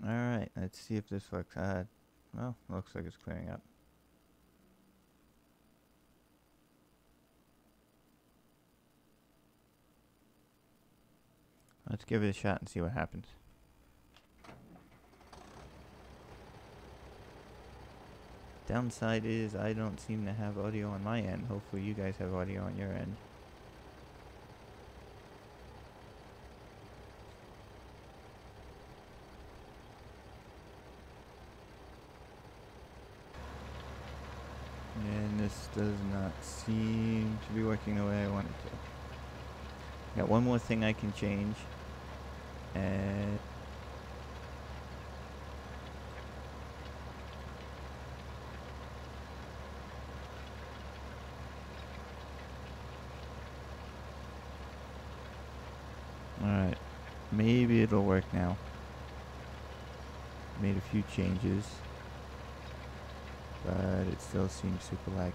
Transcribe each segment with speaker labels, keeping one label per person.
Speaker 1: Alright, let's see if this works. Well, looks like it's clearing up. Let's give it a shot and see what happens. Downside is I don't seem to have audio on my end. Hopefully you guys have audio on your end. And this does not seem to be working the way I want it to. Got one more thing I can change. And alright, maybe it'll work now. Made a few changes, but it still seems super laggy.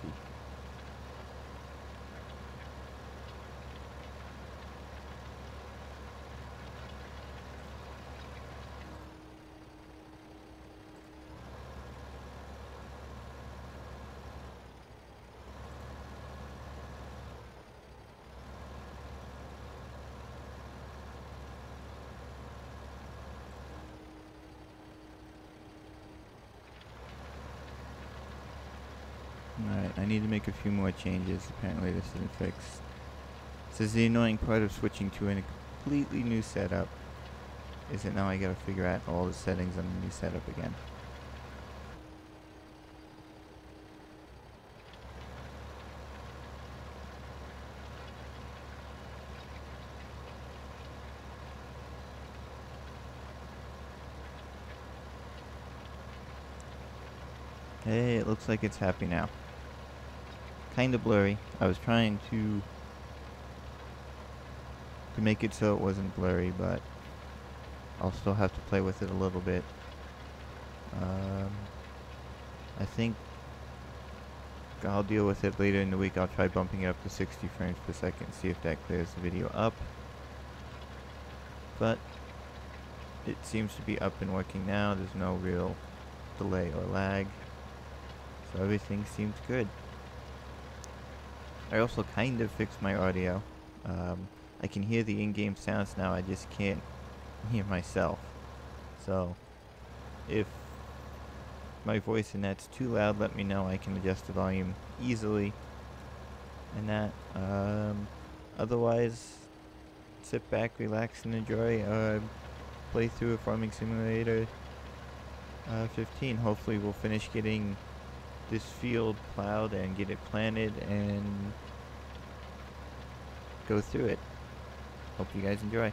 Speaker 1: Alright, I need to make a few more changes. Apparently this isn't fixed. This is the annoying part of switching to a completely new setup. Is that now I gotta figure out all the settings on the new setup again. Hey, it looks like it's happy now. Kinda blurry. I was trying to make it so it wasn't blurry, but I'll still have to play with it a little bit. I think I'll deal with it later in the week. I'll try bumping it up to 60 frames per second, see if that clears the video up. But it seems to be up and working now. There's no real delay or lag, so everything seems good. I also kind of fixed my audio. I can hear the in-game sounds now, I just can't hear myself. So if my voice in that's too loud, let me know. I can adjust the volume easily and that. Otherwise, sit back, relax, and enjoy play through of Farming Simulator 15. Hopefully we'll finish getting this field plowed and get it planted and go through it. Hope you guys enjoy.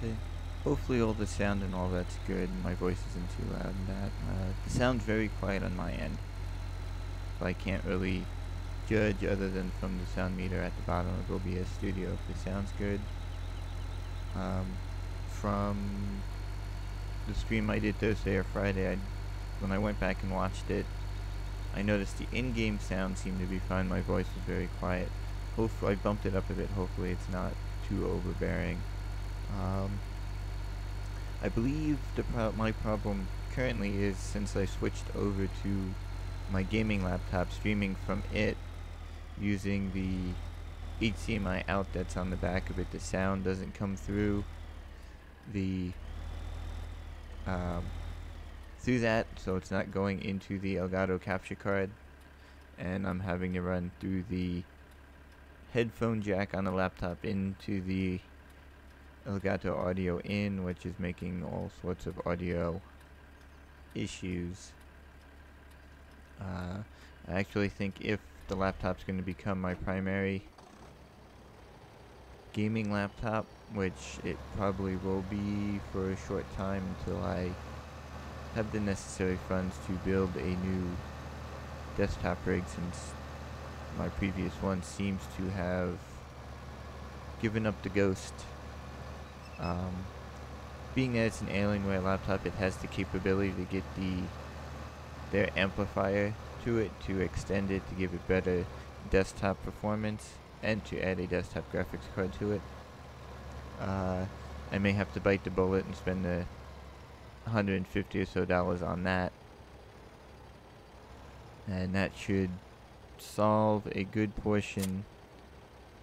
Speaker 1: Okay. Hopefully all the sound and all that's good. My voice isn't too loud and that. The sound's very quiet on my end. So I can't really judge other than from the sound meter at the bottom of OBS Studio if it sounds good. From the stream I did Thursday or Friday, when I went back and watched it, I noticed the in-game sound seemed to be fine. My voice was very quiet. Hopefully, I bumped it up a bit. Hopefully, it's not too overbearing. I believe my problem currently is since I switched over to my gaming laptop, streaming from it using the HDMI out that's on the back of it. The sound doesn't come through through that, so it's not going into the Elgato capture card, and I'm having to run through the headphone jack on the laptop into the Elgato audio in, which is making all sorts of audio issues. I actually think if the laptop's going to become my primary gaming laptop, which it probably will be for a short time until I have the necessary funds to build a new desktop rig, since my previous one seems to have given up the ghost. Being that it's an Alienware laptop, it has the capability to get their amplifier to it, to extend it, to give it better desktop performance, and to add a desktop graphics card to it. I may have to bite the bullet and spend the $150 or so on that, and that should solve a good portion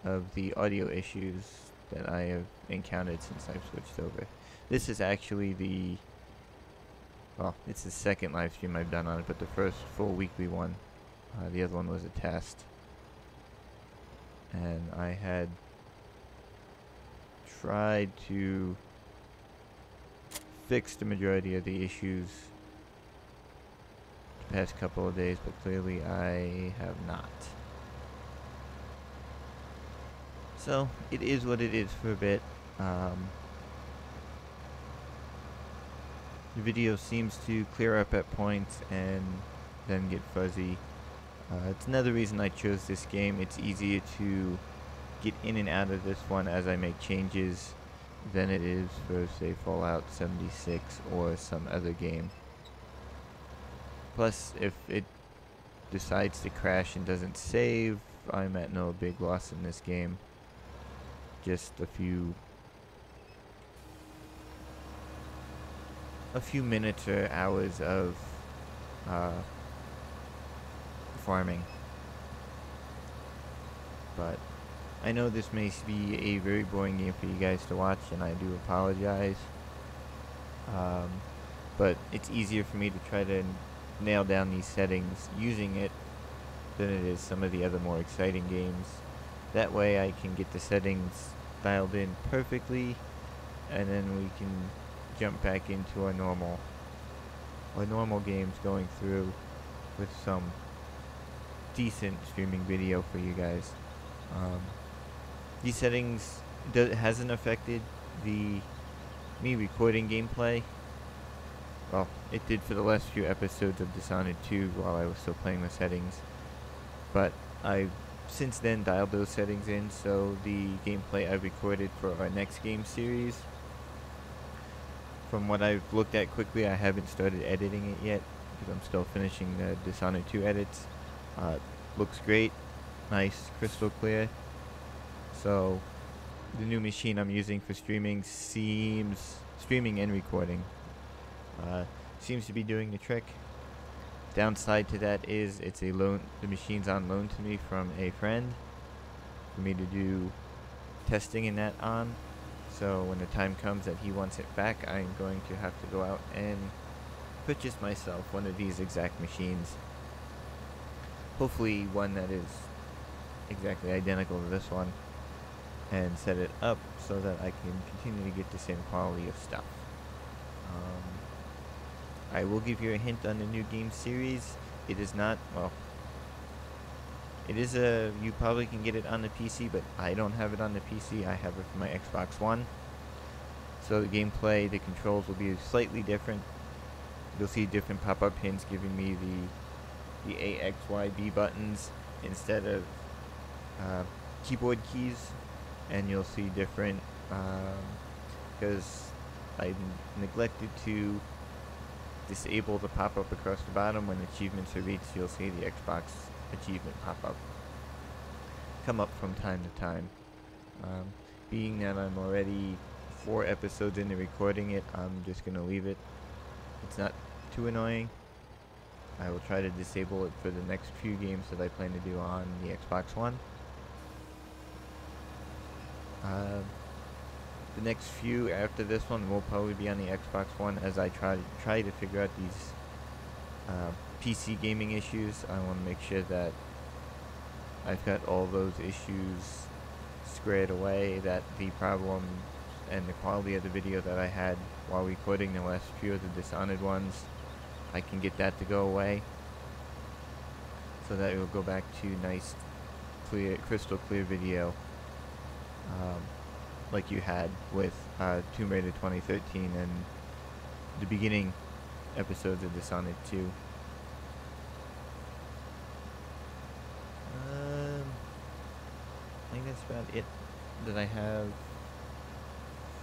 Speaker 1: of the audio issues that I have encountered since I've switched over. This is actually it's the second live stream I've done on it, but the first full weekly one. The other one was a test, and I had tried to fix the majority of the issues the past couple of days, but clearly I have not. So it is what it is for a bit. The video seems to clear up at points and then get fuzzy. It's another reason I chose this game. It's easier to get in and out of this one as I make changes than it is for, say, Fallout 76 or some other game. Plus, if it decides to crash and doesn't save, I'm at no big loss in this game. Just a few minutes or hours of farming. But I know this may be a very boring game for you guys to watch, and I do apologize. But it's easier for me to try to nail down these settings using it than it is some of the other more exciting games. That way I can get the settings dialed in perfectly, and then we can jump back into our normal games, going through with some decent streaming video for you guys. These settings hasn't affected me recording gameplay. Well, it did for the last few episodes of Dishonored 2 while I was still playing the settings, but I've since then dialed those settings in, so the gameplay I've recorded for our next game series, from what I've looked at quickly, I haven't started editing it yet because I'm still finishing the Dishonored 2 edits. Looks great, nice, crystal clear. So the new machine I'm using for streaming and recording seems to be doing the trick. Downside to that is the machine's on loan to me from a friend for me to do testing in that on. So when the time comes that he wants it back, I'm going to have to go out and purchase myself one of these exact machines. Hopefully one that is exactly identical to this one, and set it up so that I can continue to get the same quality of stuff. I will give you a hint on the new game series. It is not, well, it is you probably can get it on the PC, but I don't have it on the PC. I have it for my Xbox One. So the gameplay, the controls will be slightly different. You'll see different pop-up hints giving me the A, X, Y, B buttons instead of keyboard keys, and you'll see different because I neglected to disable the pop-up across the bottom. When achievements are reached, you'll see the Xbox achievement pop-up come up from time to time. Being that I'm already 4 episodes into recording it, I'm just going to leave it. It's not too annoying. I will try to disable it for the next few games that I plan to do on the Xbox One. The next few after this one will probably be on the Xbox One as I try to figure out these PC gaming issues. I want to make sure that I've got all those issues squared away, that the problem and the quality of the video that I had while recording the last few of the Dishonored ones, I can get that to go away, so that it will go back to nice, clear, crystal clear video, like you had with Tomb Raider 2013 and the beginning episodes of Dishonored 2. I think that's about it that I have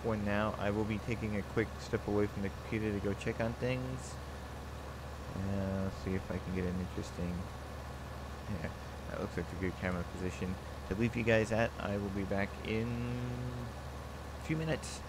Speaker 1: for now. I will be taking a quick step away from the computer to go check on things. See if I can get an interesting... Yeah, that looks like a good camera position to leave you guys at. I will be back in a few minutes.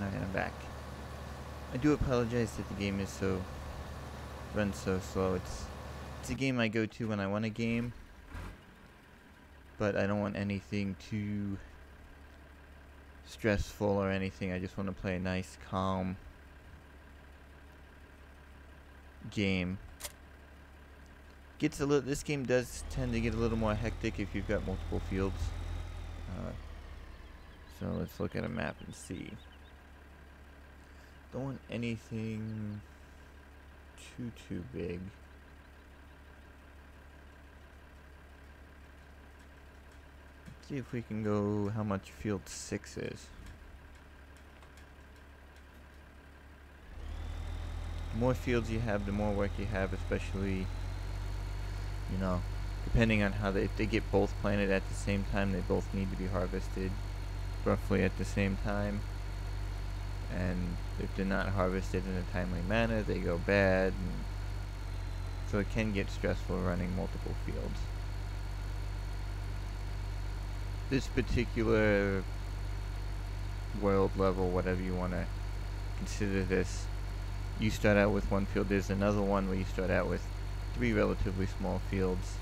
Speaker 1: Alright, I'm back. I do apologize that the game is runs so slow. It's a game I go to when I want a game, but I don't want anything too stressful or anything. I just want to play a nice, calm game. This game does tend to get a little more hectic if you've got multiple fields. So let's look at a map and see. Don't want anything too big. Let's see if we can go how much field 6 is. The more fields you have, the more work you have, especially, you know, depending on how if they get both planted at the same time, they both need to be harvested roughly at the same time. And if they're not harvested in a timely manner, they go bad. And so it can get stressful running multiple fields. This particular world level, whatever you want to consider this, you start out with one field. There's another one where you start out with 3 relatively small fields.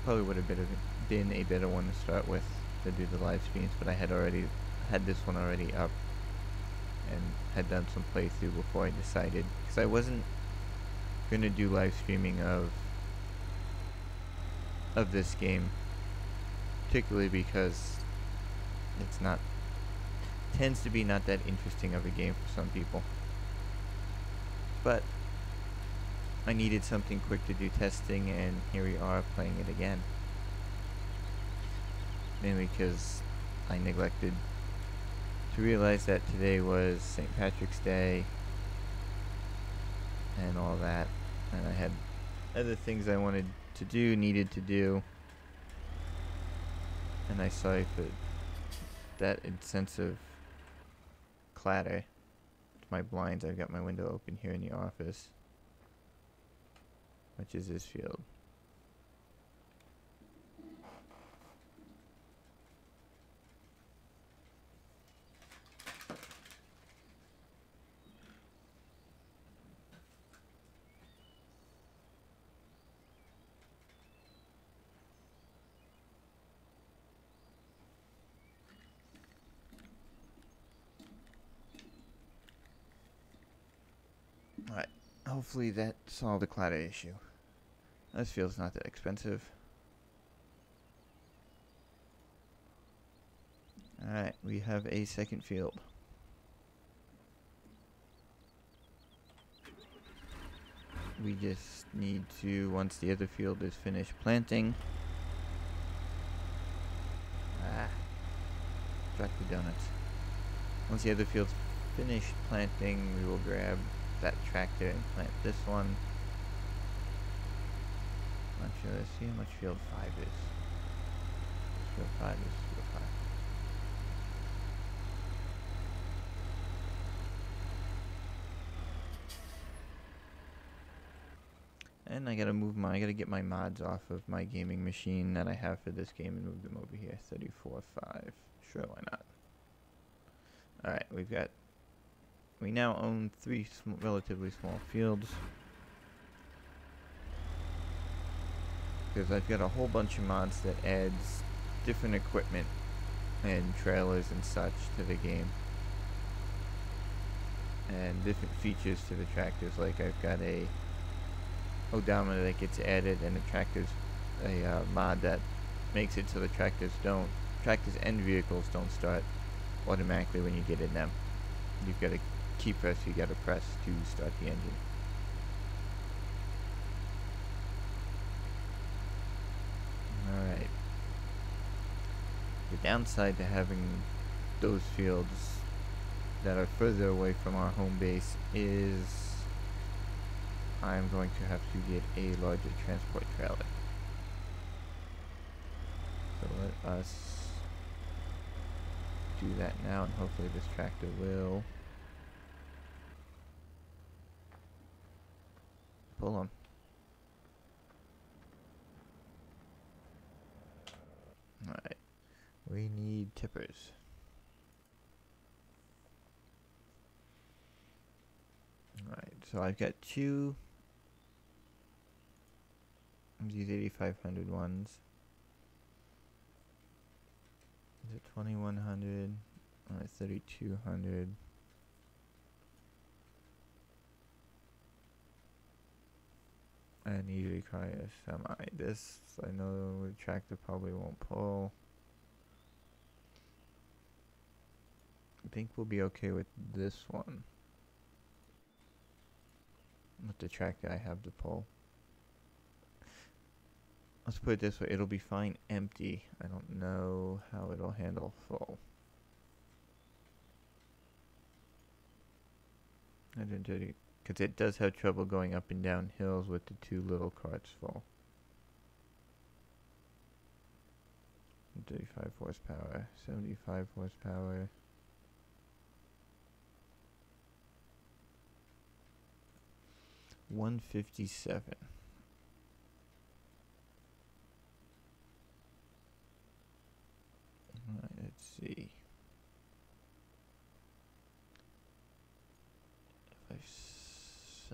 Speaker 1: Probably would have been a better one to start with to do the live streams, but I had this one already up and had done some playthrough before I decided, because I wasn't gonna do live streaming of this game, particularly because it's not tends to be not that interesting of a game for some people. But I needed something quick to do testing, and here we are playing it again. Mainly because I neglected to realize that today was St. Patrick's Day and all that, and I had other things I needed to do, and I saw for that intensive clatter to my blinds. I've got my window open here in the office, which is this field. Alright, hopefully that solved the clatter issue. This field's not that expensive. Alright, we have a second field. We just need to, once the other field is finished planting... Drop the donuts. Once the other field's finished planting, we will grab that tractor and plant this one. Not sure, let's see how much field 5 is. Field 5 is field 5. And I gotta get my mods off of my gaming machine that I have for this game and move them over here. 34.5. Sure, why not? Alright, we now own 3 relatively small fields. Because I've got a whole bunch of mods that adds different equipment and trailers and such to the game. And different features to the tractors, like I've got a odometer that gets added, and a mod that makes it so the tractors and vehicles don't start automatically when you get in them. You've got a key press you gotta press to start the engine. Alright. The downside to having those fields that are further away from our home base is I'm going to have to get a larger transport trailer. So let us do that now, and hopefully this tractor will pull them. Alright, we need tippers. Alright, so I've got 2 of these 8500 ones. Is it 2100 or 3200? I need to require a semi. This I know the tractor probably won't pull. I think we'll be okay with this one. With the tractor I have to pull. Let's put it this way, it'll be fine empty. I don't know how it'll handle full. 130, because it does have trouble going up and down hills with the 2 little carts full. 35 horsepower, 75 horsepower. $157. Alright, let's see.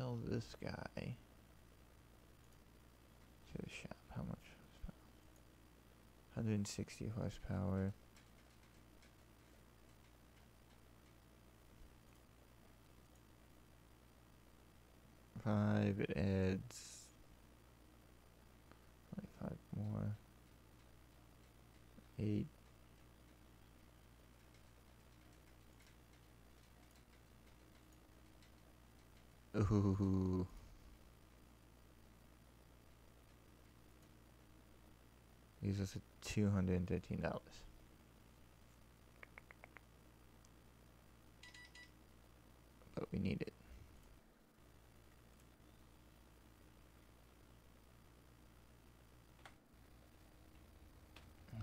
Speaker 1: sell this guy to the shop. How much horsepower? 160 horsepower. Five, it adds like 5 more. 8. Ooh. Leaves us at $213. But we need it.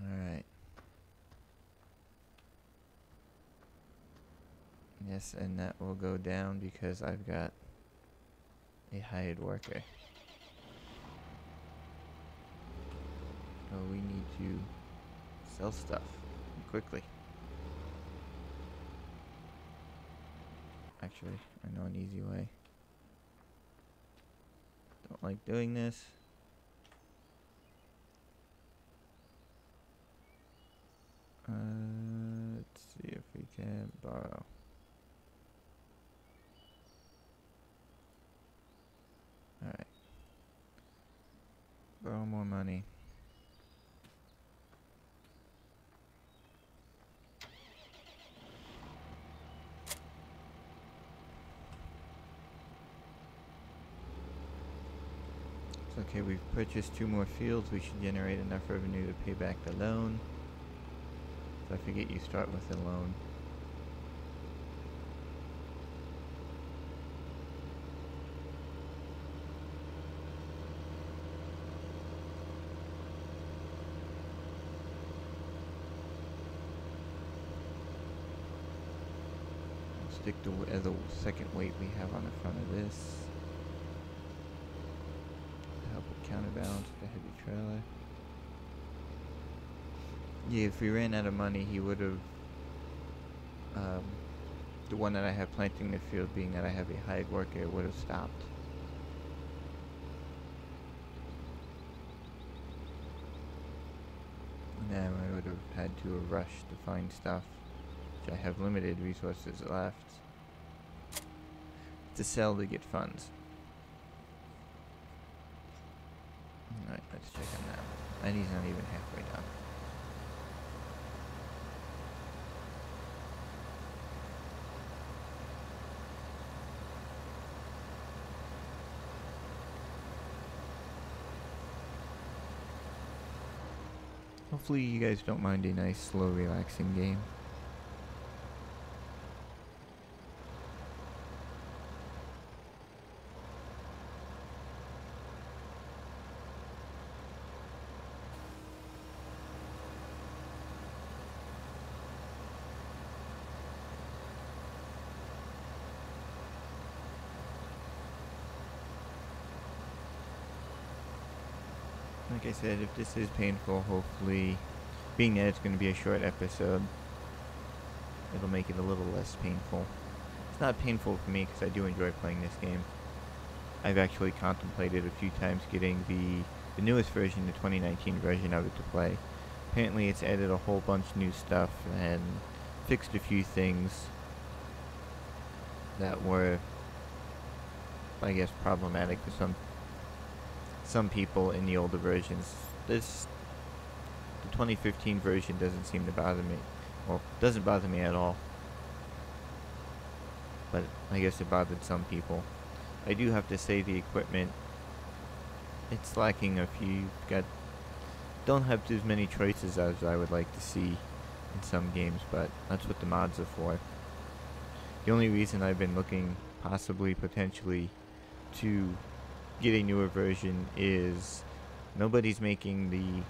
Speaker 1: Alright. Yes, and that will go down because I've got a hired worker. So we need to sell stuff quickly. Actually, I know an easy way. Don't like doing this. Let's see if we can borrow. Alright. Borrow more money. It's okay, we've purchased 2 more fields. We should generate enough revenue to pay back the loan. So I forget you start with a loan. Stick to the second weight we have on the front of this to help it counterbalance the heavy trailer. Yeah, if we ran out of money, he would have. The one that I have planting the field, being that I have a hired worker, it would have stopped. And then I would have had to have rushed to find stuff. I have limited resources left to sell to get funds. Alright, let's check on that. And he's not even halfway done. Hopefully you guys don't mind a nice, slow, relaxing game. Like I said, if this is painful, hopefully, being that it's going to be a short episode, it'll make it a little less painful. It's not painful for me because I do enjoy playing this game. I've actually contemplated a few times getting the newest version, the 2019 version of it to play. Apparently it's added a whole bunch of new stuff and fixed a few things that were, I guess, problematic for some people in the older versions. The 2015 version doesn't seem to bother me. Well, doesn't bother me at all. But I guess it bothered some people. I do have to say the equipment, it's lacking a few. Don't have as many choices as I would like to see in some games, but that's what the mods are for. The only reason I've been looking potentially to get a newer version is nobody's making the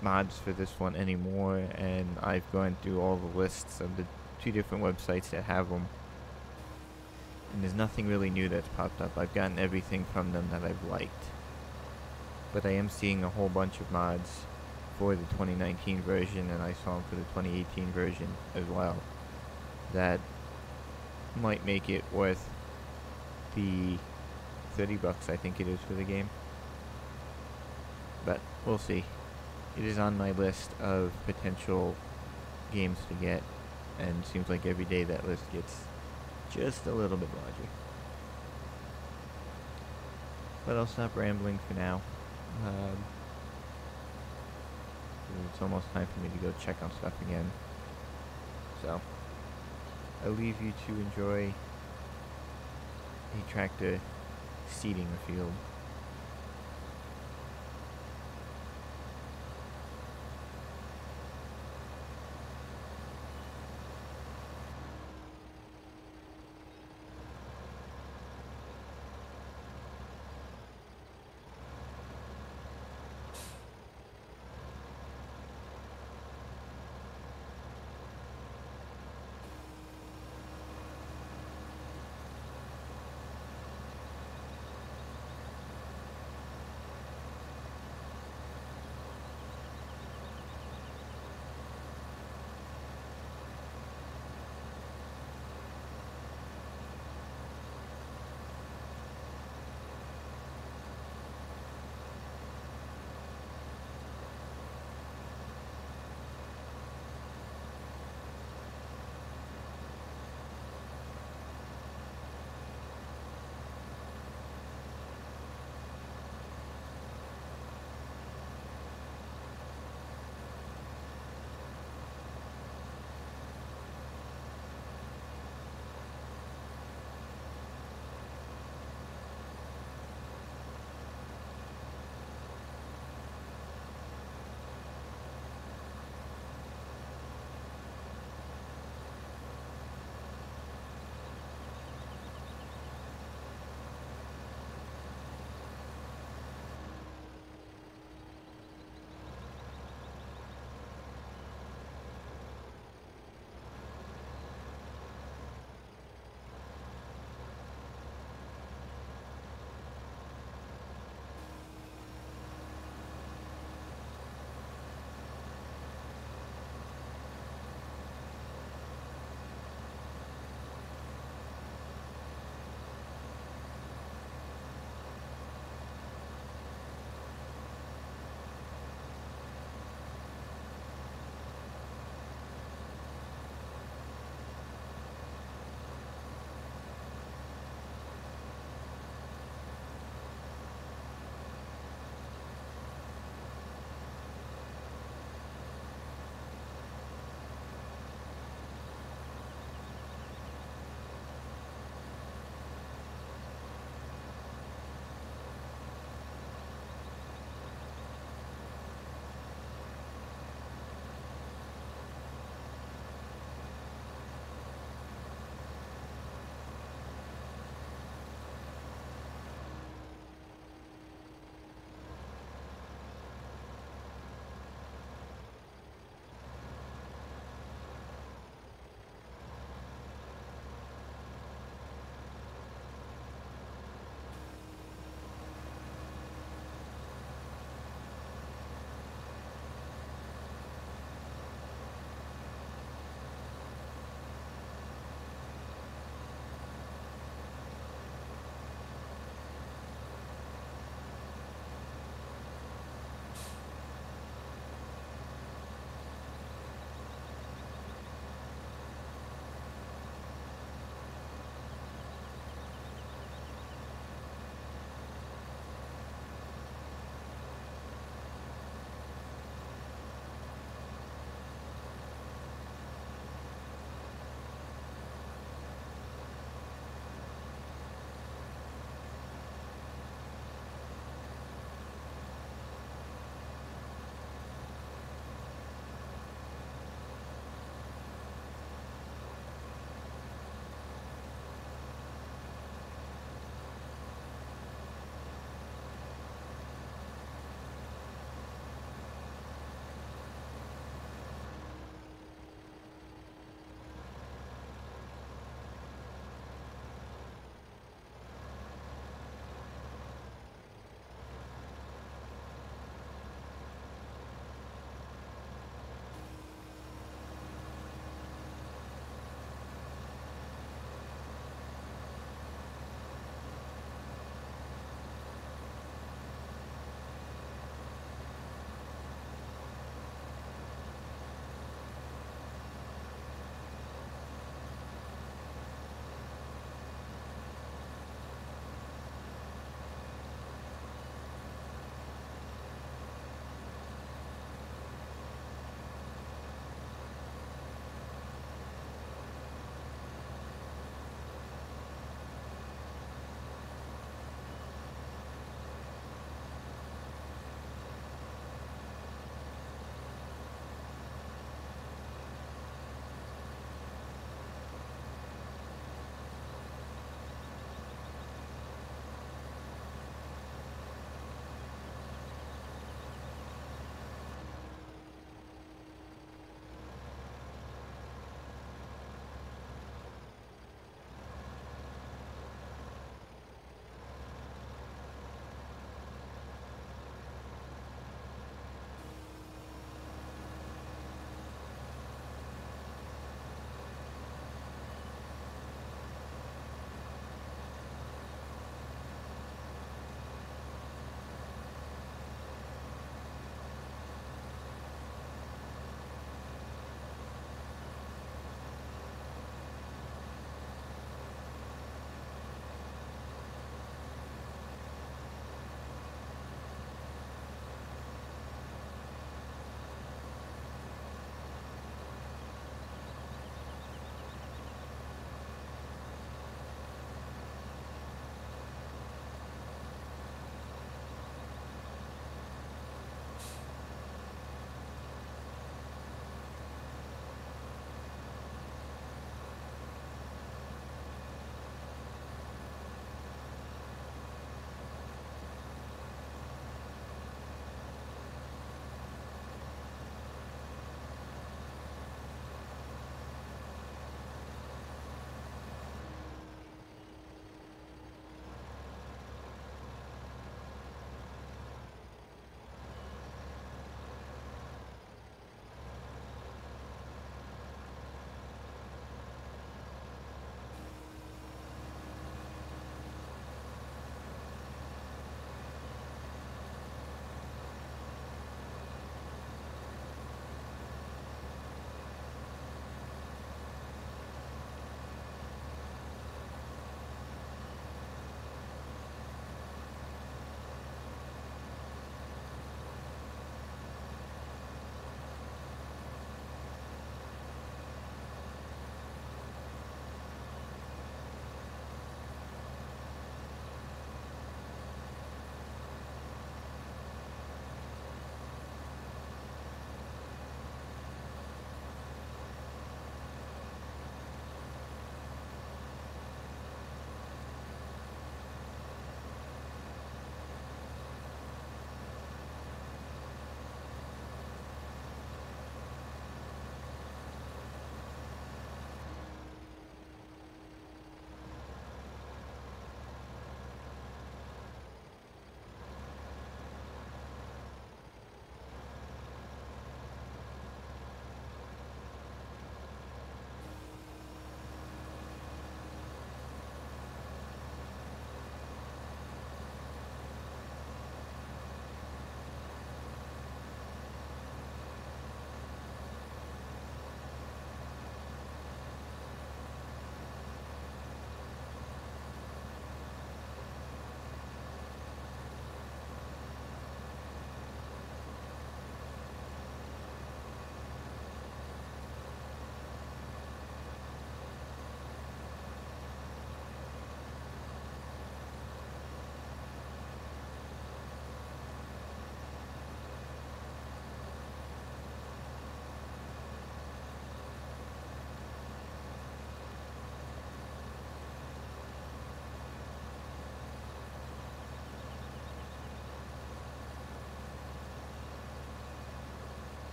Speaker 1: mods for this one anymore, and I've gone through all the lists of the 2 different websites that have them, and there's nothing really new that's popped up. I've gotten everything from them that I've liked, but I am seeing a whole bunch of mods for the 2019 version, and I saw them for the 2018 version as well, that might make it worth the $30, I think it is, for the game. But we'll see. It is on my list of potential games to get, and seems like every day that list gets just a little bit larger. But I'll stop rambling for now. It's almost time for me to go check on stuff again. So, I'll leave you to enjoy a tractor seeding a field.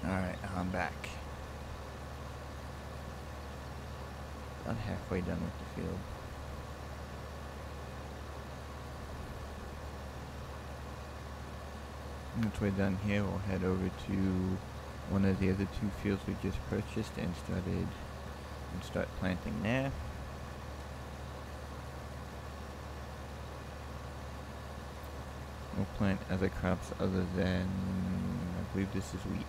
Speaker 1: Alright, I'm back. About halfway done with the field. Once we're done here, we'll head over to one of the other 2 fields we just purchased and start planting there. We'll plant other crops other than, I believe this is wheat.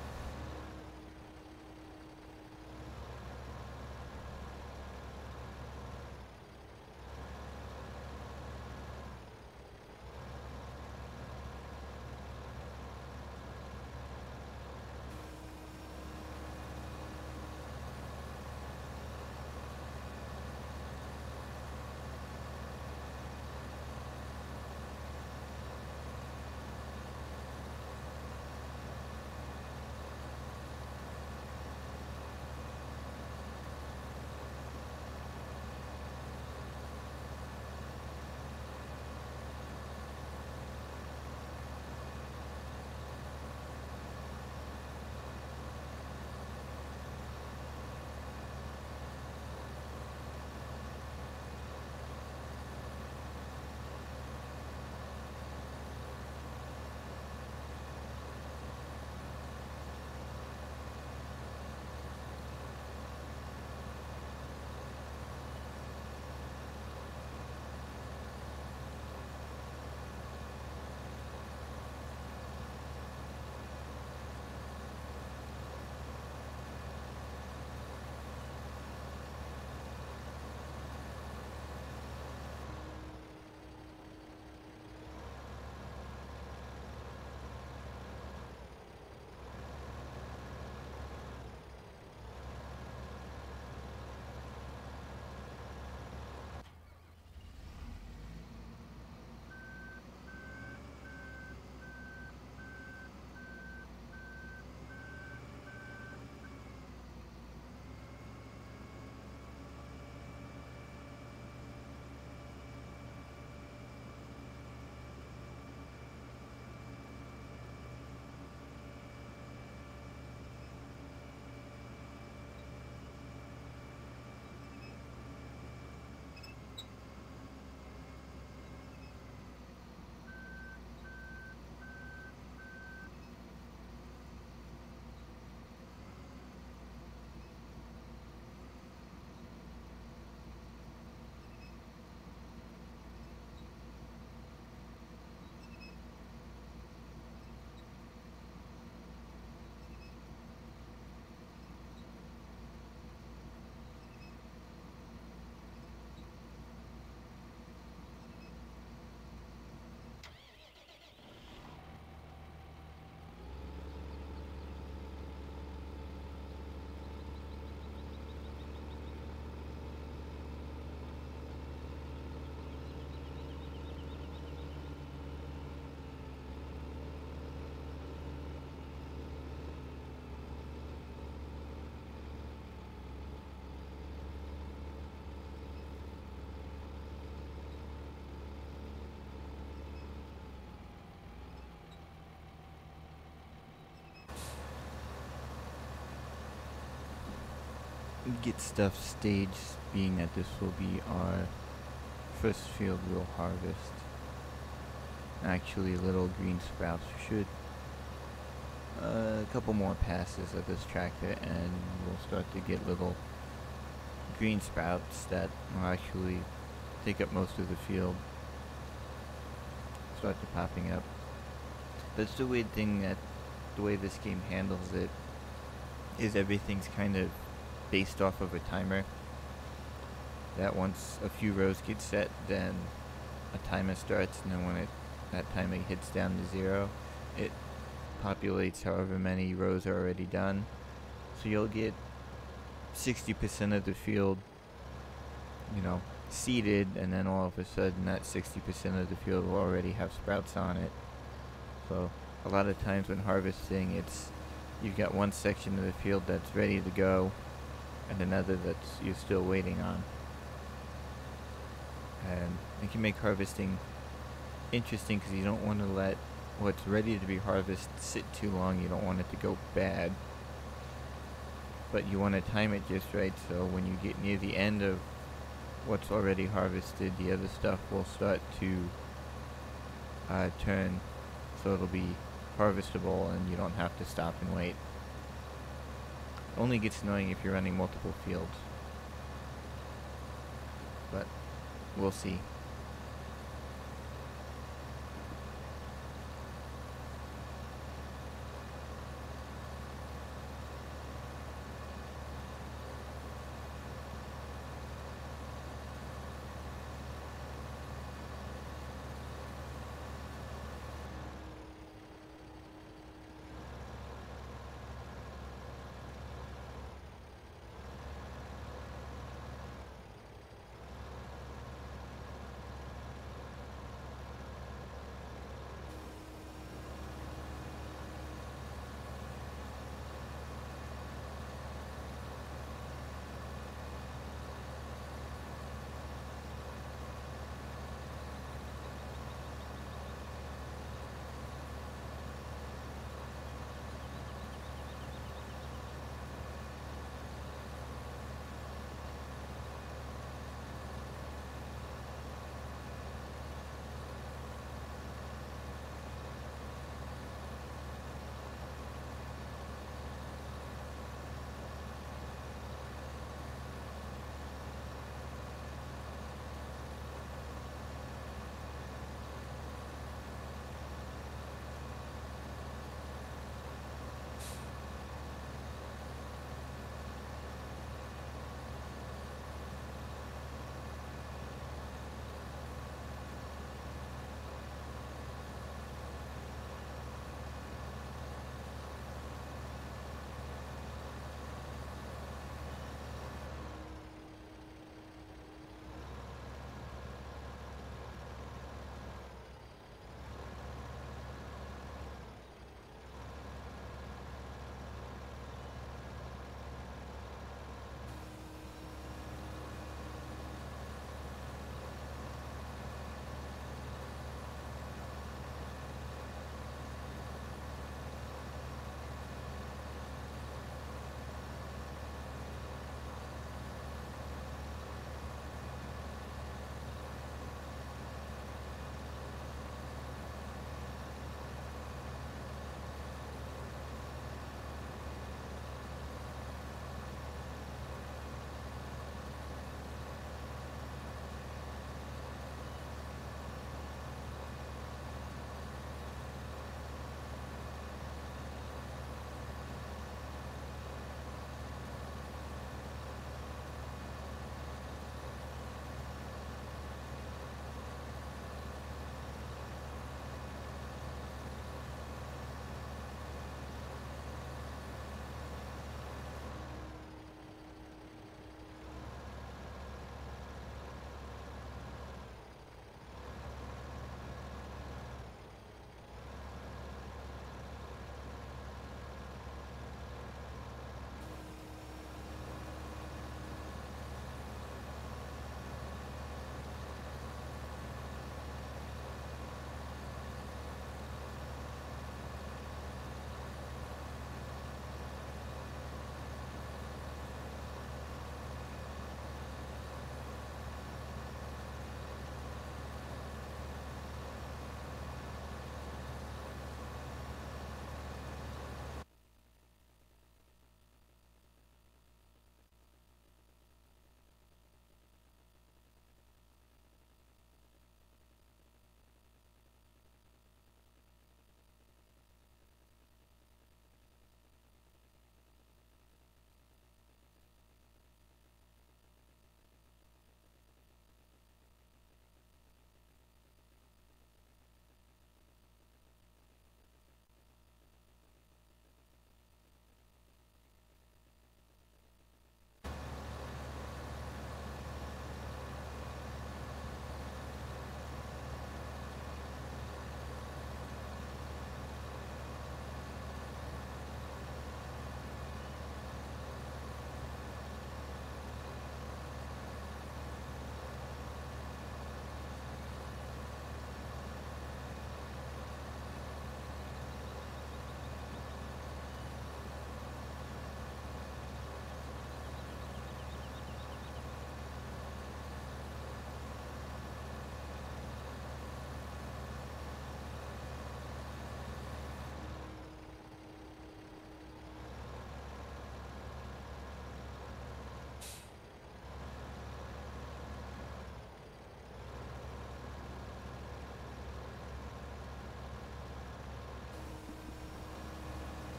Speaker 1: Get stuff staged, being that this will be our first field we'll harvest. Actually, little green sprouts should a couple more passes of this tractor and we'll start to get little green sprouts that will actually take up most of the field, start to popping up. That's the weird thing, that the way this game handles it is everything's kind of based off of a timer, that once a few rows get set, then a timer starts, and then when that timer hits down to 0, it populates however many rows are already done. So you'll get 60% of the field, seeded, and then all of a sudden that 60% of the field will already have sprouts on it. So a lot of times when harvesting, you've got one section of the field that's ready to go, and another that's you're still waiting on. And it can make harvesting interesting because you don't want to let what's ready to be harvested sit too long. You don't want it to go bad. but you want to time it just right so when you get near the end of what's already harvested, the other stuff will start to turn, so it'll be harvestable and you don't have to stop and wait. Only gets annoying if you're running multiple fields, but we'll see.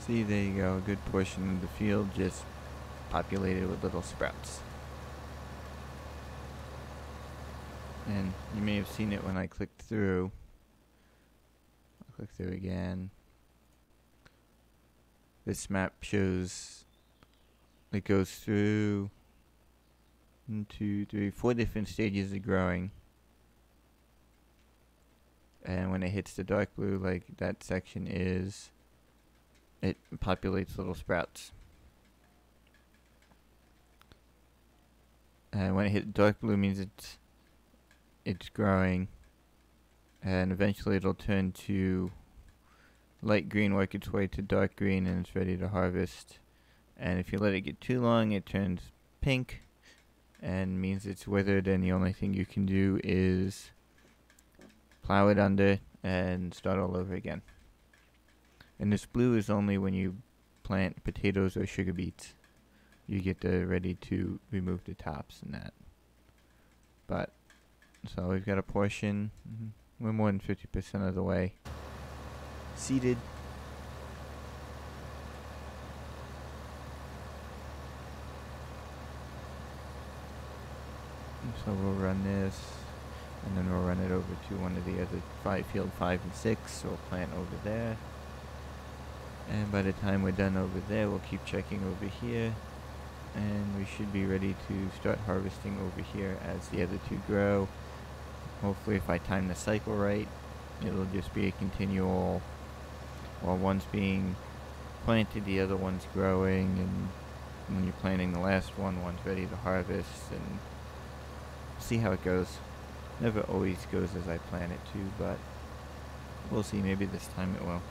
Speaker 1: See, there you go. A good portion of the field just populated with little sprouts. And you may have seen it when I clicked through. I'll click through again. This map shows it goes through 1, 2, 3, 4 different stages of growing. And when it hits the dark blue, like that section is, it populates little sprouts. And when it hits dark blue means it's growing. And eventually it'll turn to light green, work its way to dark green, and it's ready to harvest. And if you let it get too long, it turns pink and means it's withered, and the only thing you can do is plow it under and start all over again. And this blue is only when you plant potatoes or sugar beets. You get ready to remove the tops and that. But, so we've got a portion, we're more than 50% of the way seeded. So we'll run this, and then we'll run it over to one of the other field 5 and 6, so we'll plant over there. And by the time we're done over there, we'll keep checking over here, and we should be ready to start harvesting over here as the other two grow. Hopefully, if I time the cycle right, it'll just be a continual, while one's being planted, the other one's growing, and when you're planting the last one, one's ready to harvest, and see how it goes. Never always goes as I plan it to, but we'll see. Maybe this time it will.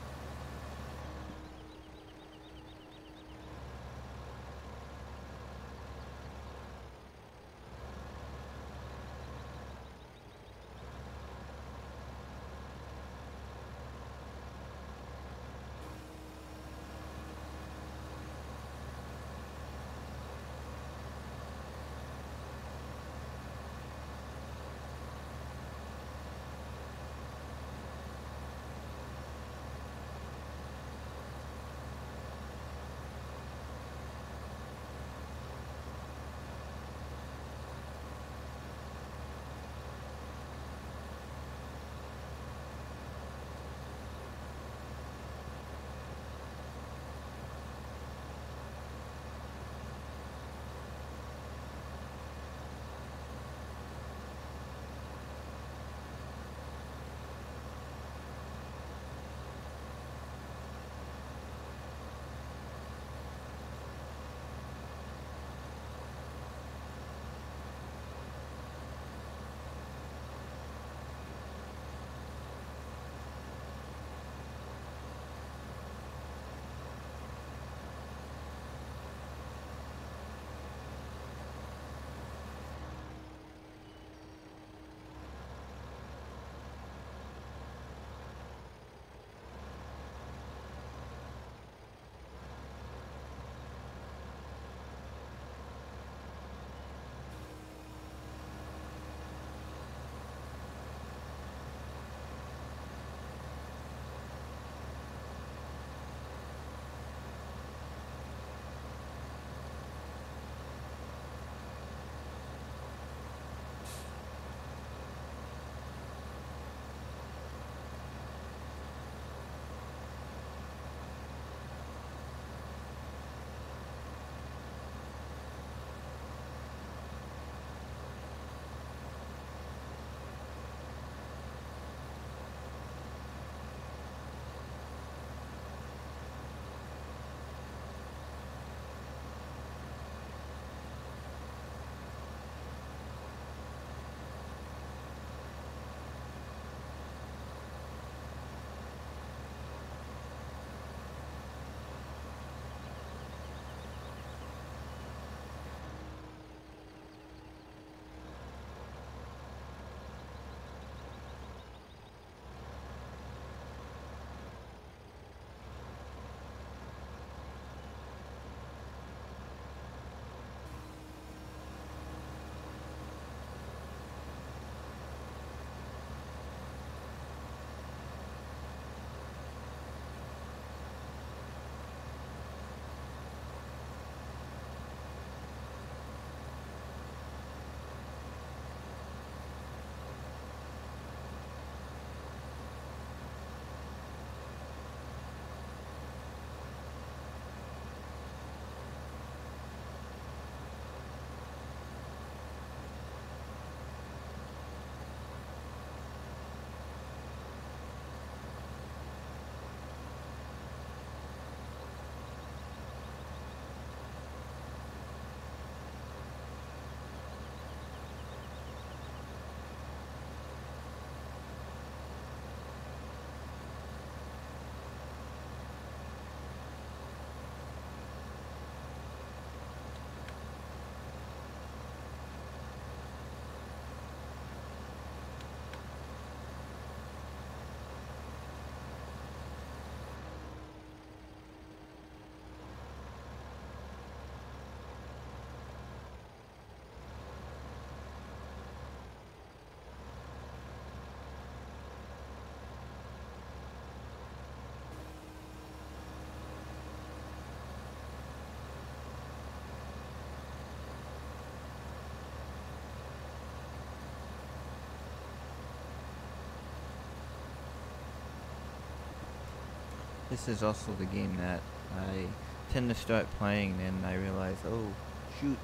Speaker 1: This is also the game that I tend to start playing and I realize, oh, shoot,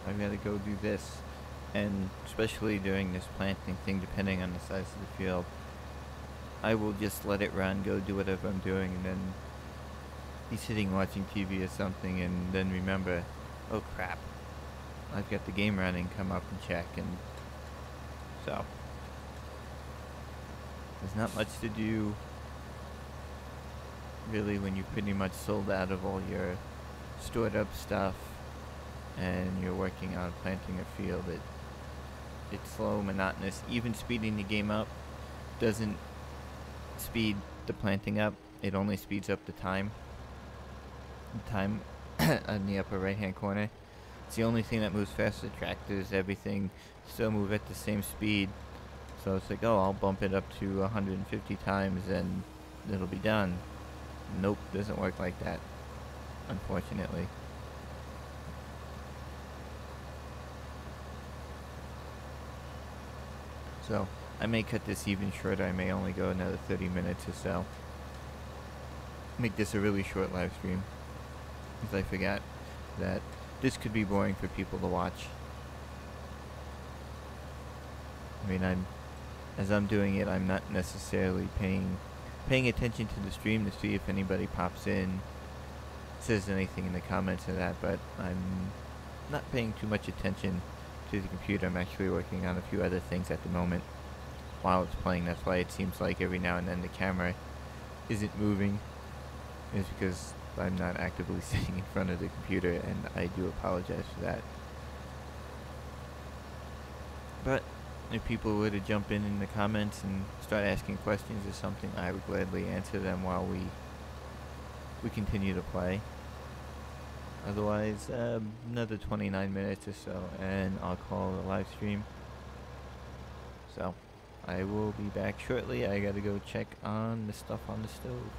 Speaker 1: I've got to go do this. And especially during this planting thing, depending on the size of the field, I will just let it run, go do whatever I'm doing, and then be sitting watching TV or something, and then remember, oh crap, I've got the game running, come up and check, and so. There's not much to do, really, when you're pretty much sold out of all your stored up stuff, and you're working on planting a field. It's slow, monotonous. Even speeding the game up doesn't speed the planting up. It only speeds up the time. The time on the upper right hand corner. It's the only thing that moves faster. Tractors, everything still move at the same speed. So it's like, oh, I'll bump it up to 150 times and it'll be done. Nope, doesn't work like that, unfortunately. So I may cut this even shorter. I may only go another 30 minutes or so. Make this a really short live stream, because I forgot that this could be boring for people to watch. I mean, as I'm doing it, I'm not necessarily paying attention to the stream to see if anybody pops in, says anything in the comments or that, but I'm not paying too much attention to the computer. I'm actually working on a few other things at the moment while it's playing. That's why it seems like every now and then the camera isn't moving, is because I'm not actively sitting in front of the computer, and I do apologize for that. But if people were to jump in the comments and start asking questions or something, I would gladly answer them while we continue to play. Otherwise, another 29 minutes or so, and I'll call it a live stream. So, I will be back shortly. I gotta go check on the stuff on the stove.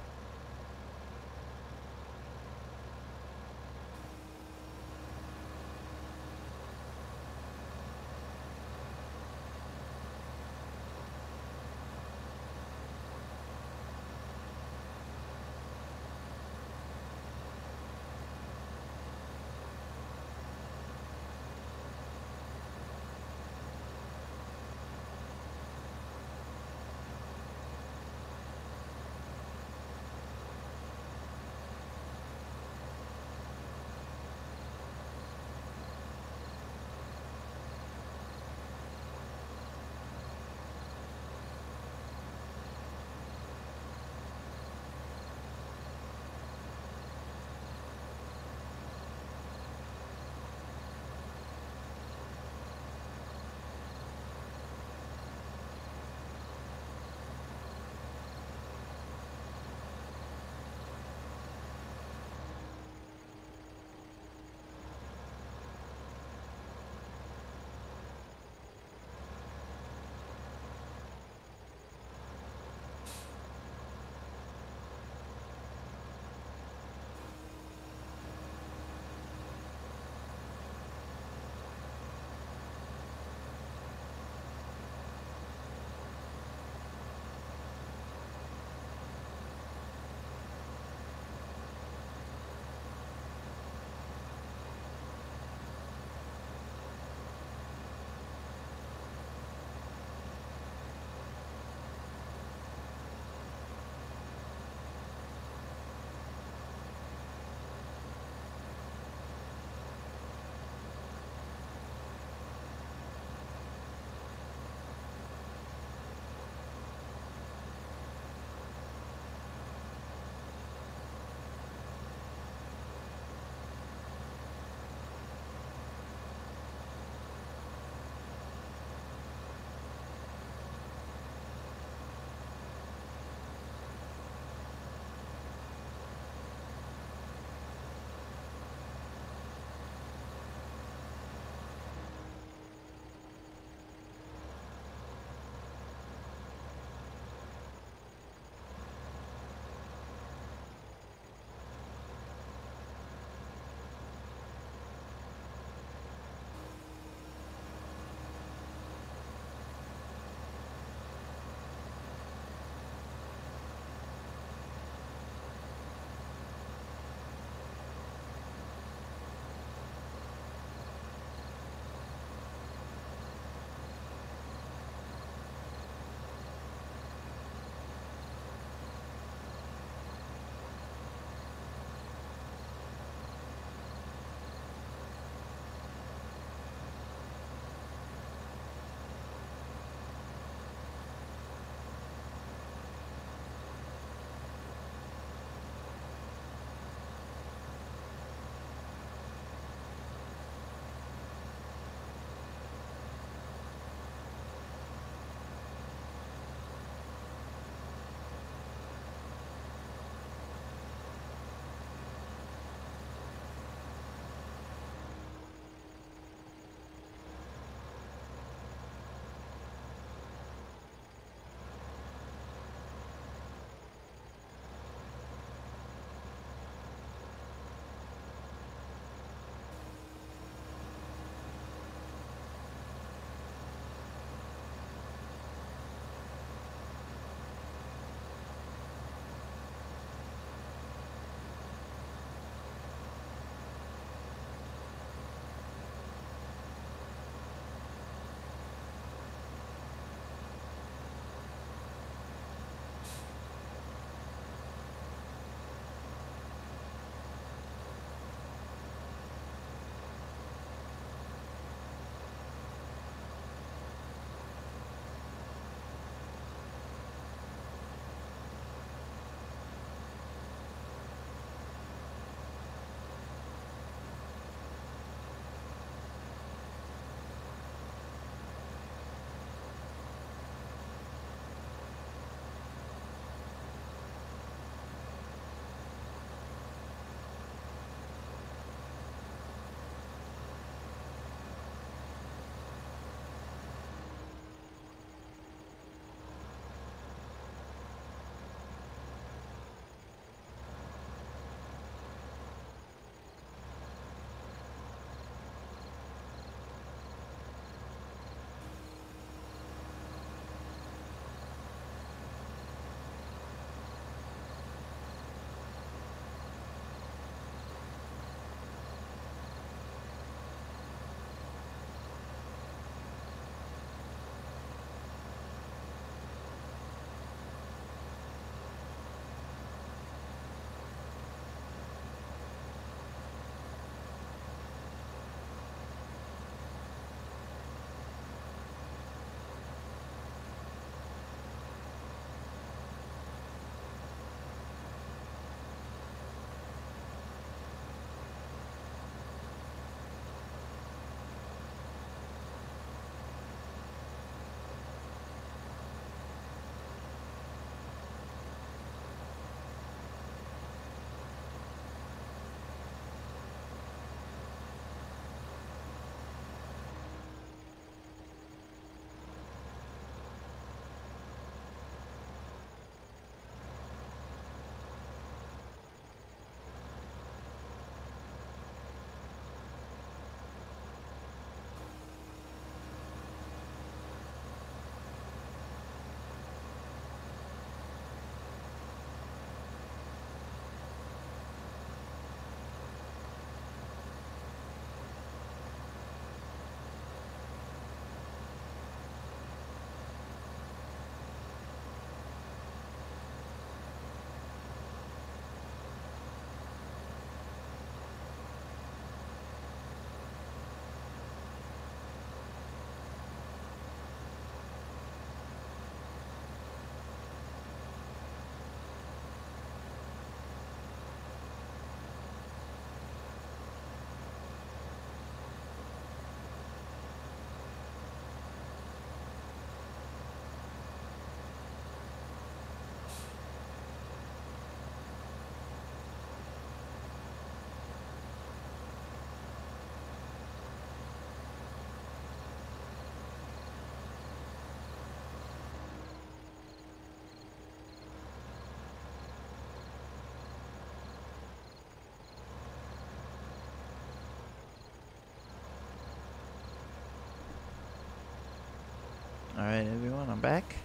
Speaker 1: Alright everyone, I'm back.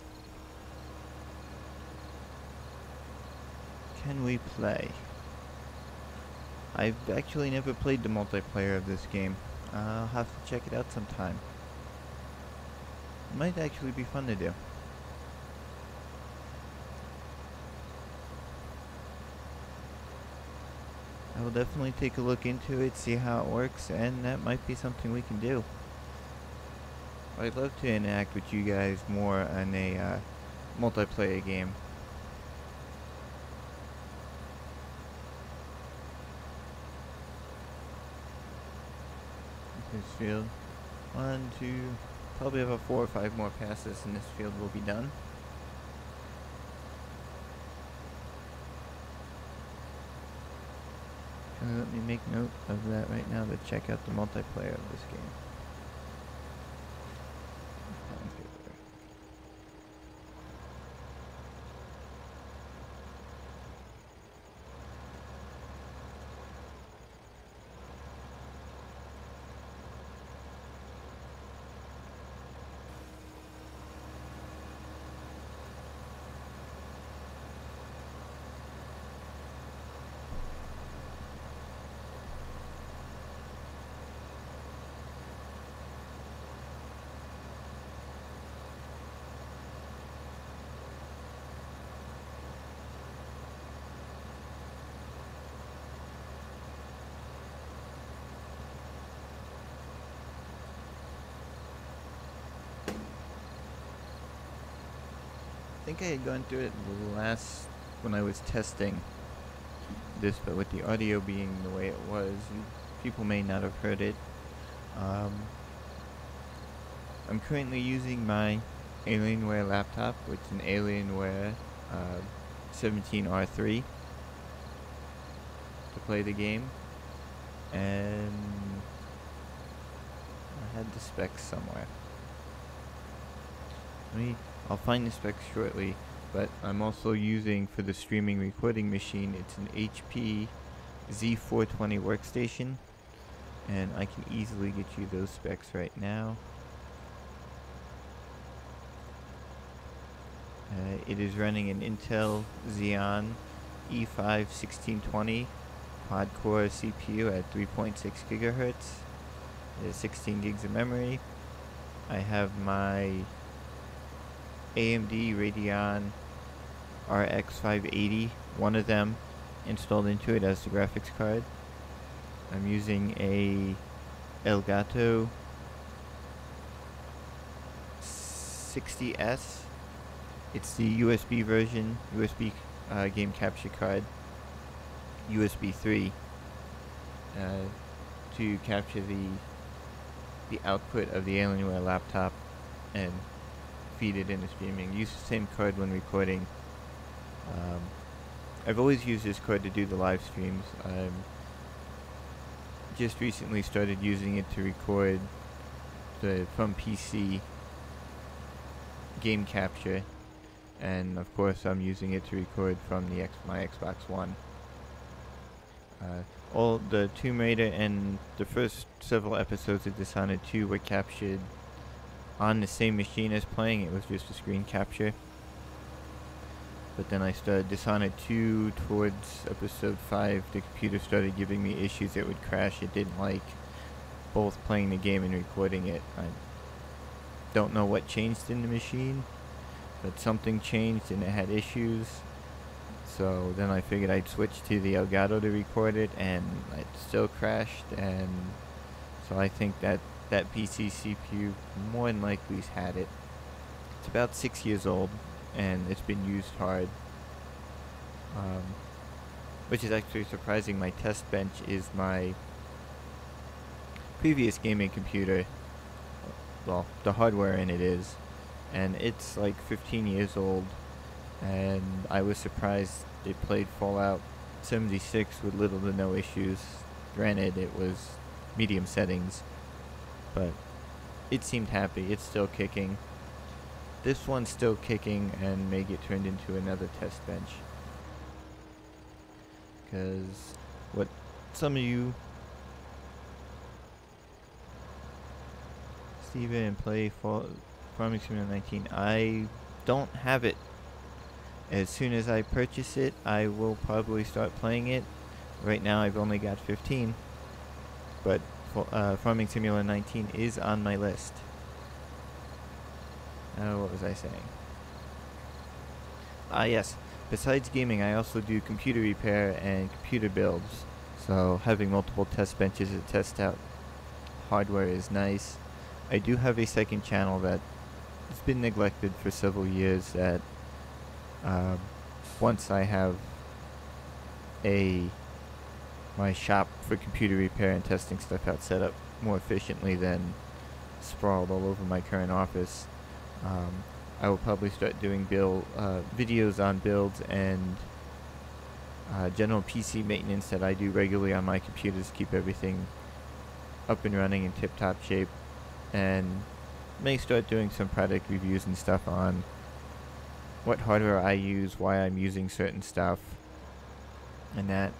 Speaker 1: Can we play? I've actually never played the multiplayer of this game. I'll have to check it out sometime. It might actually be fun to do. I will definitely take a look into it, see how it works, and that might be something we can do. I'd love to interact with you guys more on a multiplayer game. This field. 1, 2, probably about 4 or 5 more passes and this field will be done. Let me make note of that right now to check out the multiplayer of this game. I think I had gone through it last when I was testing this, but with the audio being the way it was, people may not have heard it. I'm currently using my Alienware laptop, which is an Alienware 17R3 to play the game, and I had the specs somewhere. I'll find the specs shortly, but I'm also using for the streaming recording machine, it's an HP Z420 workstation, and I can easily get you those specs right now. It is running an Intel Xeon E5-1620 quad-core CPU at 3.6 gigahertz. It has 16 gigs of memory. I have my AMD Radeon RX 580, one of them, installed into it as the graphics card. I'm using a Elgato 60S. It's the USB version, USB game capture card, USB 3, to capture the output of the Alienware laptop and feed it into streaming. Use the same card when recording. I've always used this card to do the live streams. Just recently started using it to record from PC game capture, and of course I'm using it to record from my Xbox One. All the Tomb Raider and the first several episodes of Dishonored 2 were captured on the same machine as playing. It was just a screen capture. But then I started Dishonored 2 towards episode 5. The computer started giving me issues. It would crash. It didn't like both playing the game and recording it. I don't know what changed in the machine, but something changed and it had issues. So then I figured I'd switch to the Elgato to record it, and it still crashed. And so I think that PC CPU more than likely's had it. It's about 6 years old, and it's been used hard. Which is actually surprising. My test bench is my previous gaming computer. Well, the hardware in it is. And it's like 15 years old. And I was surprised it played Fallout 76 with little to no issues. Granted, it was medium settings, but it seemed happy. It's still kicking. This one's still kicking and may get turned into another test bench. Because what some of you Steven and play Farming Simulator 19. I don't have it. As soon as I purchase it, I will probably start playing it. Right now I've only got 15, but Farming Simulator 19 is on my list. What was I saying? Yes. Besides gaming, I also do computer repair and computer builds. So having multiple test benches to test out hardware is nice. I do have a second channel that has been neglected for several years that once I have my shop for computer repair and testing stuff out set up more efficiently than sprawled all over my current office, I will probably start doing videos on builds and general PC maintenance that I do regularly on my computers to keep everything up and running in tip-top shape, and may start doing some product reviews and stuff on what hardware I use, why I'm using certain stuff, and that.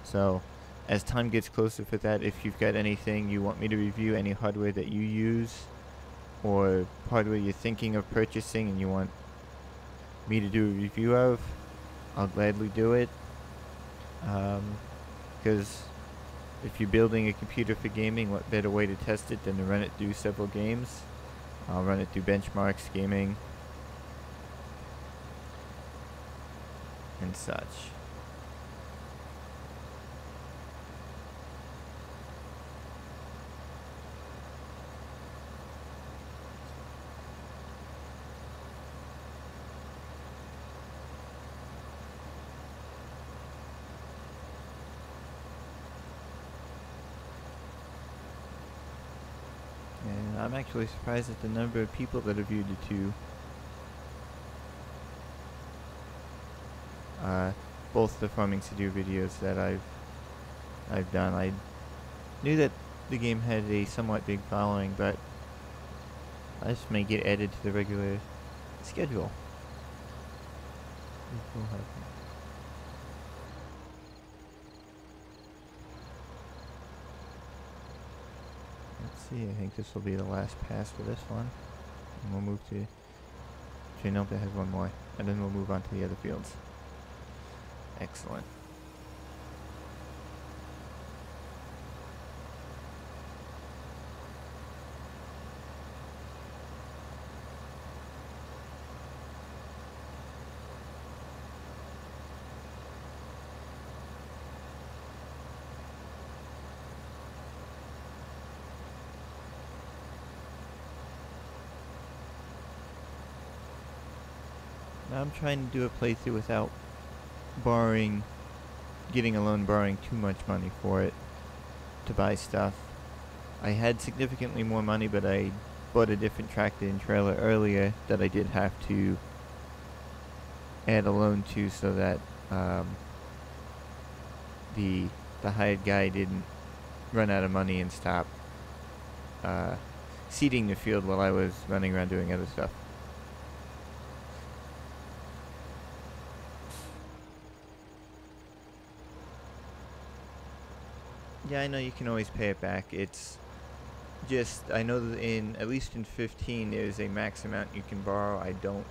Speaker 1: So as time gets closer for that, if you've got anything you want me to review, any hardware that you use, or hardware you're thinking of purchasing and you want me to do a review of, I'll gladly do it. Because if you're building a computer for gaming, what better way to test it than to run it through several games? I'll run it through benchmarks, gaming, and such. And I'm actually surprised at the number of people that have viewed it too. Both the Farming Studio videos that I've done. I knew that the game had a somewhat big following, but I just may get added to the regular schedule. Let's see, I think this will be the last pass for this one. And we'll move to... Actually, nope, that has one more. And then we'll move on to the other fields. Excellent. Now I'm trying to do a playthrough without getting a loan, borrowing too much money for it to buy stuff. I had significantly more money, but I bought a different tractor and trailer earlier that I did have to add a loan to, so that the hired guy didn't run out of money and stop seeding the field while I was running around doing other stuff. Yeah, I know you can always pay it back. It's just, I know that at least in 15, there's a max amount you can borrow. I don't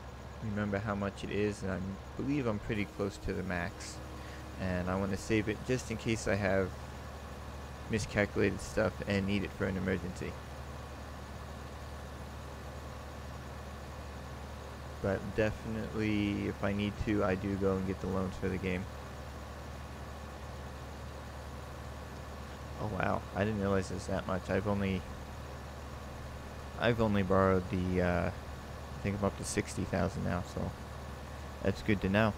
Speaker 1: remember how much it is, and I believe I'm pretty close to the max. And I want to save it just in case I have miscalculated stuff and need it for an emergency. But definitely, if I need to, I do go and get the loans for the game. Oh wow, I didn't realize there's that much. I've only borrowed I think I'm up to 60,000 now, so that's good to know.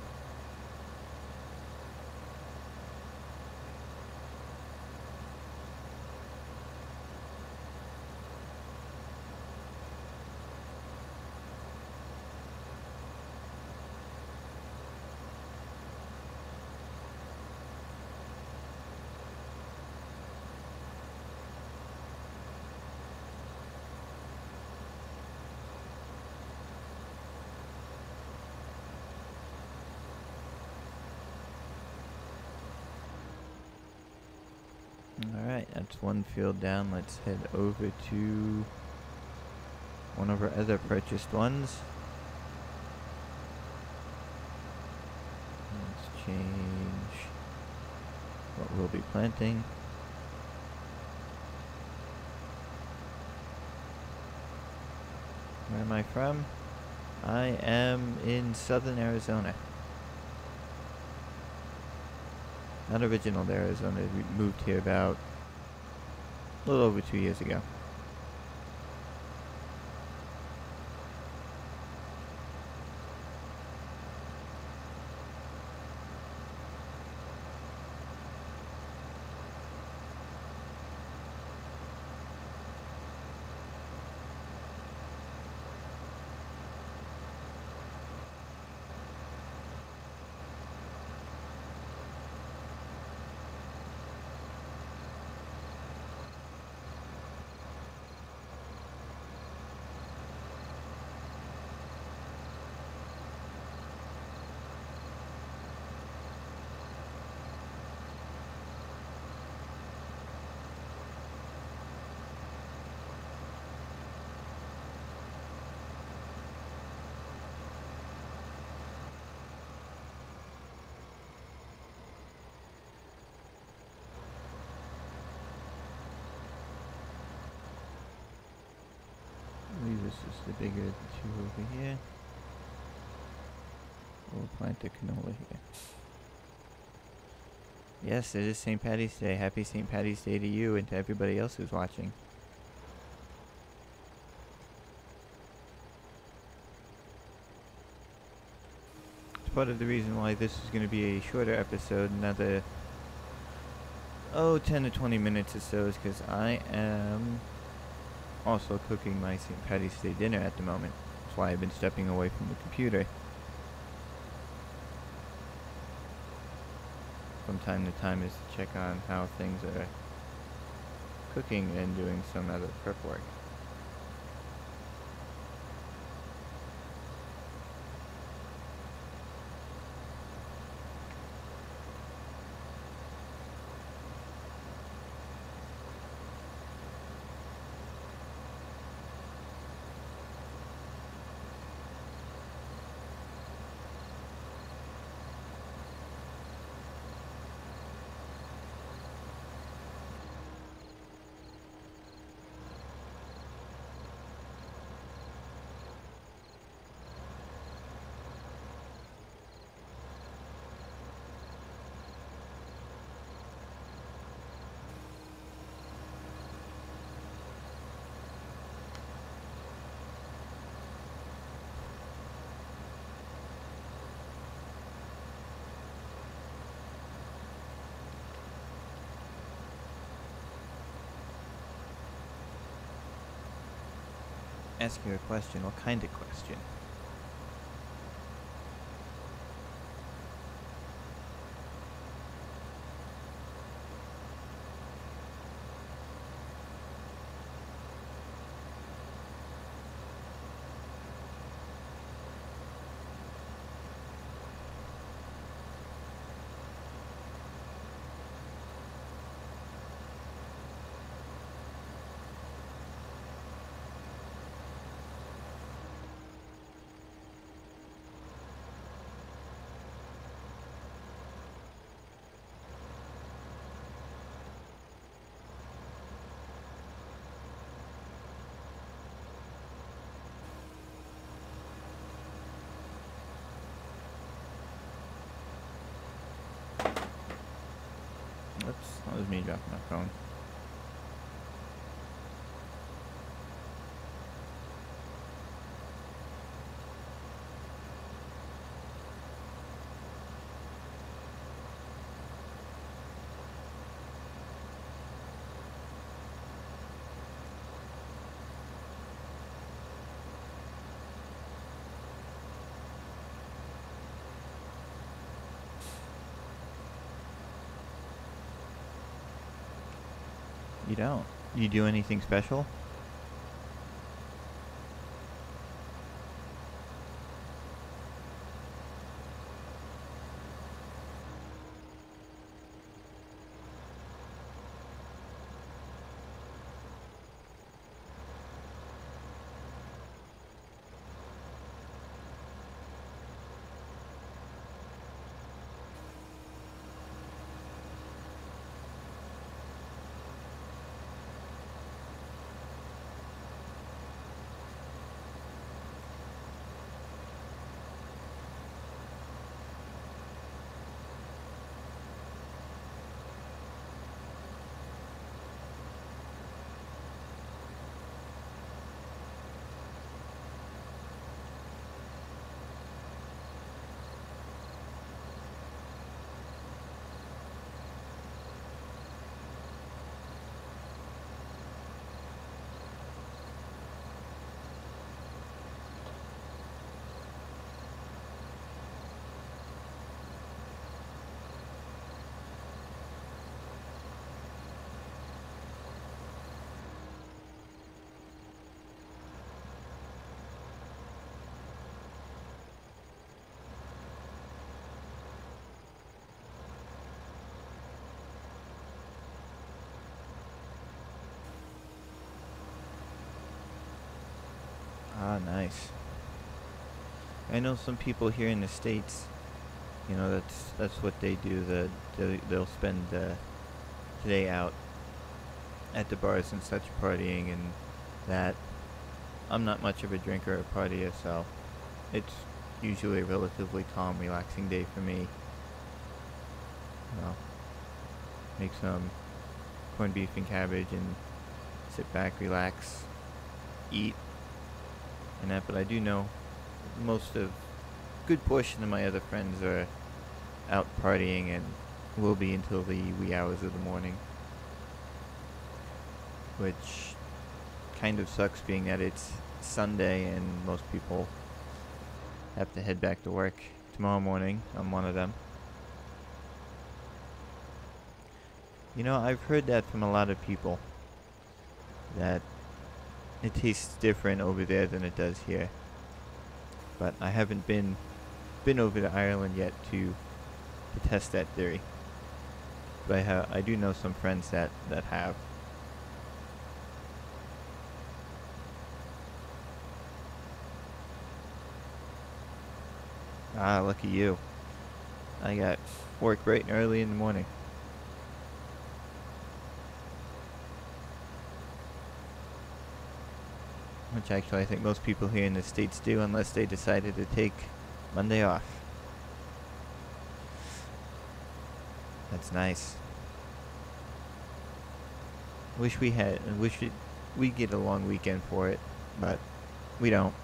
Speaker 1: Alright, that's one field down. Let's head over to one of our other purchased ones. Let's change what we'll be planting. Where am I from? I am in southern Arizona. Not original to Arizona. We moved here about a little over 2 years ago. I believe this is the bigger of the two over here. We'll plant the canola here. Yes, it is St. Paddy's Day. Happy St. Paddy's Day to you and to everybody else who's watching. It's part of the reason why this is going to be a shorter episode, another 10 to 20 minutes or so, is because I am also cooking my St. Paddy's Day dinner at the moment. That's why I've been stepping away from the computer from time to time, is to check on how things are cooking and doing some other prep work. Ask you a question. What kind of question? Oops, that was me dropping my phone. You don't? You do anything special? I know some people here in the States, you know, that's what they do. They'll spend the day out at the bars and such, partying and that. I'm not much of a drinker or partier, so it's usually a relatively calm, relaxing day for me. Well, make some corned beef and cabbage and sit back, relax, eat, and that. But I do know most of, good portion of my other friends are out partying and will be until the wee hours of the morning, which kind of sucks, being that it's Sunday and most people have to head back to work tomorrow morning. I'm one of them. You know, I've heard that from a lot of people, that it tastes different over there than it does here. But I haven't been over to Ireland yet to test that theory. But I do know some friends that have. Ah, lucky you. I got work bright and early in the morning. Which actually I think most people here in the States do, unless they decided to take Monday off. That's nice. Wish we get a long weekend for it, but we don't.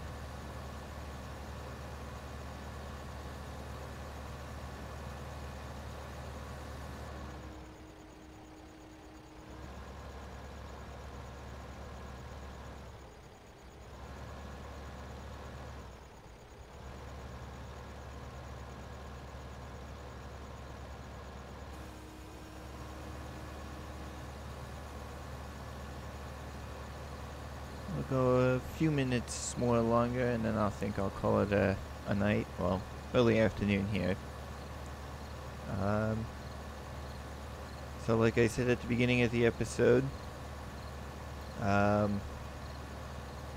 Speaker 1: We'll go a few minutes more longer, and then I'll call it a night. Well, early afternoon here. So like I said at the beginning of the episode, down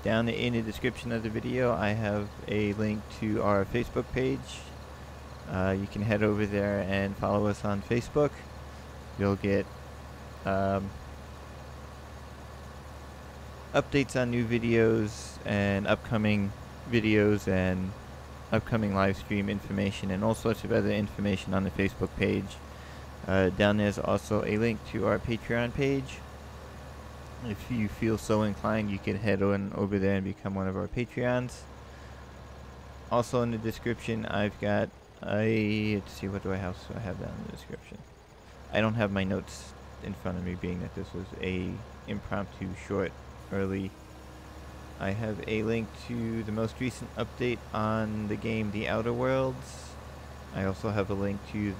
Speaker 1: in the description of the video, I have a link to our Facebook page. You can head over there and follow us on Facebook. You'll get updates on new videos and upcoming videos and upcoming live stream information and all sorts of other information on the Facebook page. Down there's also a link to our Patreon page. If you feel so inclined, you can head on over there and become one of our Patreons. Also in the description, I've got let's see, what do I have? So I have that in the description. I don't have my notes in front of me, being that this was a impromptu short early. I have a link to the most recent update on the game The Outer Worlds. I also have a link to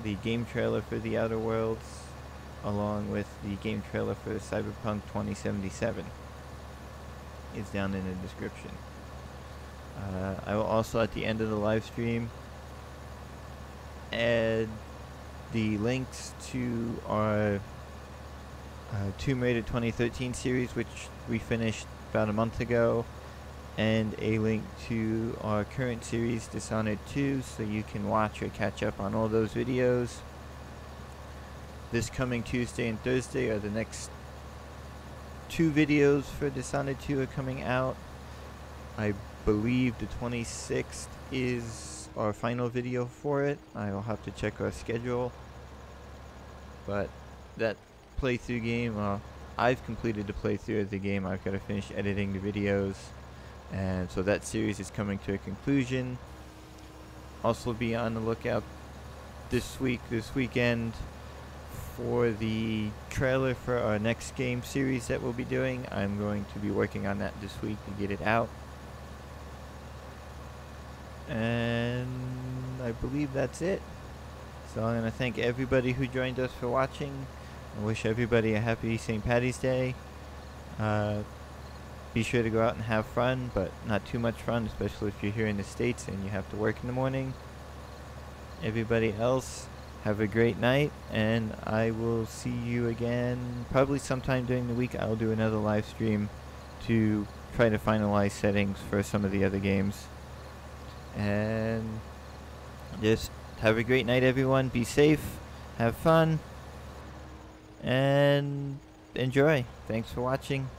Speaker 1: the game trailer for The Outer Worlds, along with the game trailer for Cyberpunk 2077. It's down in the description. I will also, at the end of the live stream, add the links to our Tomb Raider 2013 series, which we finished about a month ago, and a link to our current series, Dishonored 2, so you can watch or catch up on all those videos. This coming Tuesday and Thursday are the next two videos for Dishonored 2 are coming out. I believe the 26th is our final video for it. I will have to check our schedule. But that playthrough game, I've completed the playthrough of the game. I've got to finish editing the videos, and so that series is coming to a conclusion. Also be on the lookout this weekend for the trailer for our next game series that we'll be doing. I'm going to be working on that this week to get it out. And I believe that's it. So I'm going to thank everybody who joined us for watching. I wish everybody a happy St. Paddy's Day. Be sure to go out and have fun, but not too much fun, especially if you're here in the States and you have to work in the morning. Everybody else, have a great night, and I will see you again probably sometime during the week. I'll do another live stream to try to finalize settings for some of the other games. And just have a great night, everyone. Be safe, have fun, and enjoy. Thanks for watching.